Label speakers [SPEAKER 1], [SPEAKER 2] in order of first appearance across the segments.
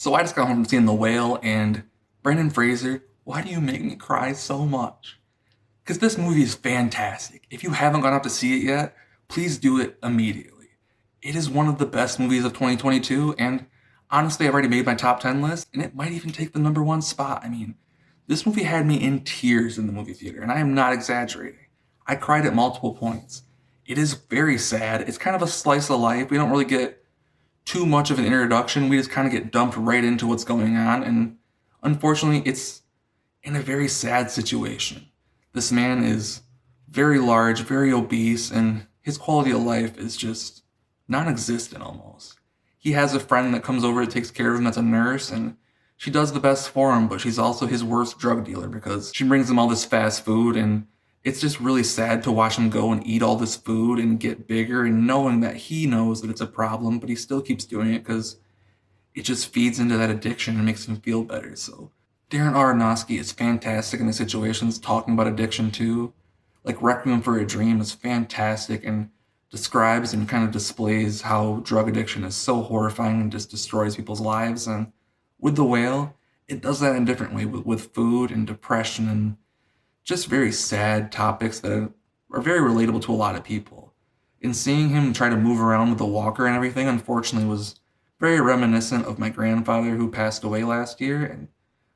[SPEAKER 1] So I just got home from seeing The Whale, and Brendan Fraser, why do you make me cry so much? Because this movie is fantastic. If you haven't gone out to see it yet, please do it immediately. It is one of the best movies of 2022, and honestly, I've already made my top 10 list, and it might even take the number one spot. I mean, this movie had me in tears in the movie theater, and I am not exaggerating. I cried at multiple points. It is very sad. It's kind of a slice of life. We don't really get too much of an introduction. We just kind of get dumped right into what's going on, and unfortunately, it's in a very sad situation. This man is very large, very obese, and his quality of life is just non existent almost. He has a friend that comes over that takes care of him that's a nurse, and she does the best for him, but she's also his worst drug dealer because she brings him all this fast food, and it's just really sad to watch him go and eat all this food and get bigger and knowing that he knows that it's a problem, but he still keeps doing it because it just feeds into that addiction and makes him feel better. So Darren Aronofsky is fantastic in the situations talking about addiction too. Like Requiem for a Dream is fantastic and describes and kind of displays how drug addiction is so horrifying and just destroys people's lives. And with The Whale, it does that in a different way with food and depression and just very sad topics that are very relatable to a lot of people. And seeing him try to move around with the walker and everything, unfortunately, was very reminiscent of my grandfather who passed away last year. And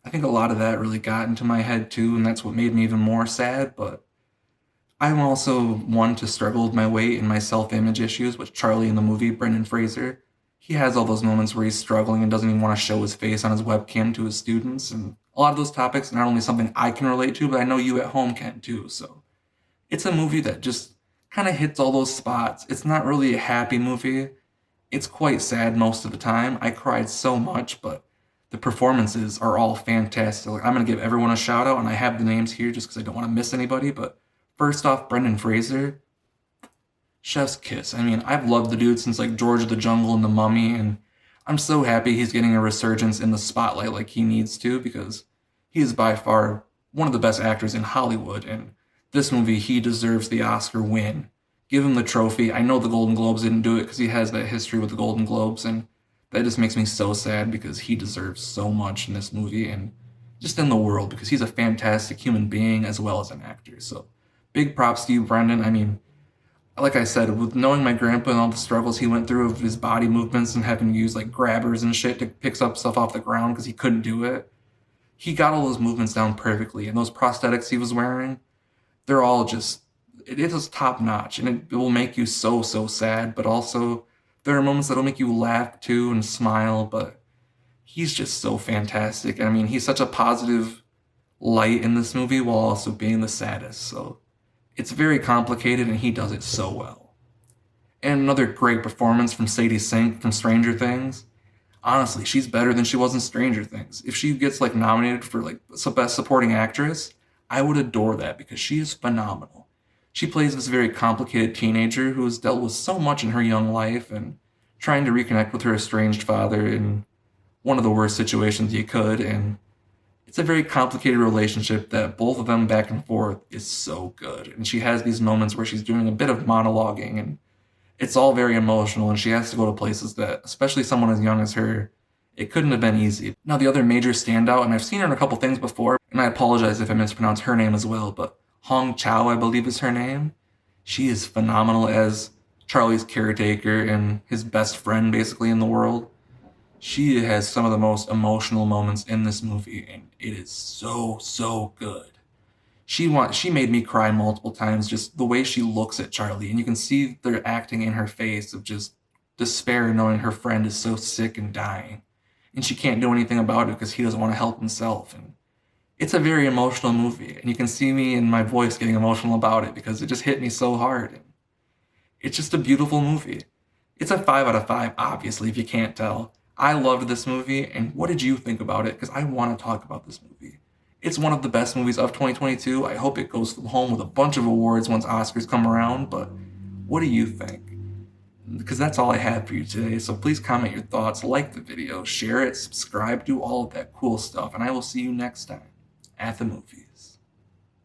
[SPEAKER 1] I think a lot of that really got into my head too, and that's what made me even more sad. But I'm also one to struggle with my weight and my self-image issues, which Charlie in the movie, Brendan Fraser, he has all those moments where he's struggling and doesn't even want to show his face on his webcam to his students. And a lot of those topics are not only something I can relate to, but I know you at home can too. So it's a movie that just kind of hits all those spots. It's not really a happy movie. It's quite sad most of the time. I cried so much, but the performances are all fantastic. Like, I'm going to give everyone a shout out, and I have the names here just because I don't want to miss anybody. But first off, Brendan Fraser, chef's kiss. I mean, I've loved the dude since like George of the Jungle and The Mummy, and I'm so happy he's getting a resurgence in the spotlight like he needs to because he is by far one of the best actors in Hollywood, and this movie, he deserves the Oscar win. Give him the trophy. I know the Golden Globes didn't do it because he has that history with the Golden Globes, and that just makes me so sad because he deserves so much in this movie and just in the world because he's a fantastic human being as well as an actor. So big props to you, Brendan. I mean, like I said, with knowing my grandpa and all the struggles he went through of his body movements and having to use like grabbers and shit to pick up stuff off the ground because he couldn't do it, he got all those movements down perfectly. And those prosthetics he was wearing, they're all just, it is top notch. And it will make you so, so sad. But also, there are moments that'll make you laugh too and smile. But he's just so fantastic. I mean, he's such a positive light in this movie while also being the saddest. So it's very complicated, and he does it so well. And another great performance from Sadie Sink from Stranger Things. Honestly, she's better than she was in Stranger Things. If she gets like nominated for like best supporting actress, I would adore that because she is phenomenal. She plays this very complicated teenager who has dealt with so much in her young life and trying to reconnect with her estranged father in one of the worst situations you could, and it's a very complicated relationship that both of them back and forth is so good. And she has these moments where she's doing a bit of monologuing and it's all very emotional and she has to go to places that, especially someone as young as her, it couldn't have been easy. Now the other major standout, and I've seen her in a couple things before, and I apologize if I mispronounce her name as well, but Hong Chow, I believe is her name. She is phenomenal as Charlie's caretaker and his best friend basically in the world. She has some of the most emotional moments in this movie, and it is so, so good. She made me cry multiple times, just the way she looks at Charlie, and you can see the acting in her face of just despair knowing her friend is so sick and dying, and she can't do anything about it because he doesn't want to help himself. And it's a very emotional movie, and you can see me in my voice getting emotional about it because it just hit me so hard. And it's just a beautiful movie. It's a 5 out of 5, obviously, if you can't tell. I loved this movie, and what did you think about it? Because I want to talk about this movie. It's one of the best movies of 2022. I hope it goes home with a bunch of awards once Oscars come around, but what do you think? Because that's all I had for you today, so please comment your thoughts, like the video, share it, subscribe, do all of that cool stuff, and I will see you next time at the movies.